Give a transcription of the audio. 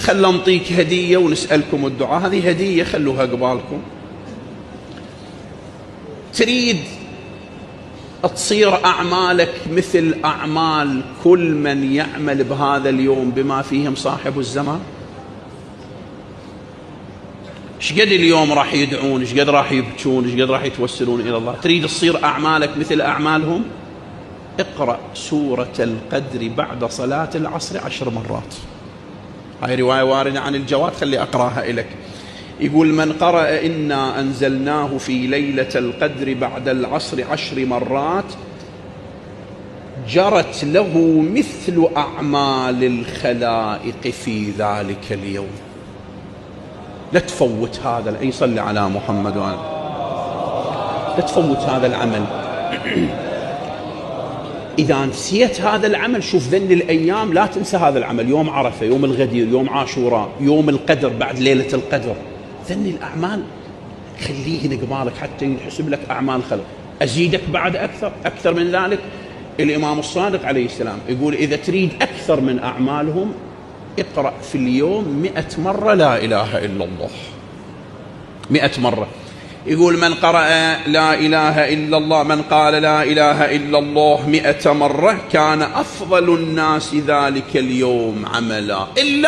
خل نعطيك هدية ونسألكم الدعاء، هذه هدية خلوها قبالكم. تريد تصير أعمالك مثل أعمال كل من يعمل بهذا اليوم بما فيهم صاحب الزمان؟ شقد اليوم راح يدعون، شقد راح يبكون، شقد راح يتوسلون إلى الله. تريد تصير أعمالك مثل أعمالهم؟ اقرأ سورة القدر بعد صلاة العصر 10 مرات. هاي رواية واردة عن الجواد، خلي أقرأها لك. يقول: من قرأ إنا أنزلناه في ليلة القدر بعد العصر 10 مرات جرت له مثل أعمال الخلائق في ذلك اليوم. لا تفوت هذا، أي صلي على محمد وآله، لا تفوت هذا العمل. إذا نسيت هذا العمل، شوف ذن الأيام لا تنسى هذا العمل. يوم عرفة، يوم الغدير، يوم عاشوراء، يوم القدر بعد ليلة القدر، ذن الأعمال خليهن قبالك حتى ينحسب لك أعمال خلق. أزيدك بعد أكثر من ذلك. الإمام الصادق عليه السلام يقول: إذا تريد أكثر من أعمالهم اقرأ في اليوم 100 مرة لا إله إلا الله. 100 مرة. يقول: من قرأ لا إله إلا الله، من قال لا إله إلا الله 100 مرة كان أفضل الناس ذلك اليوم عملا إلا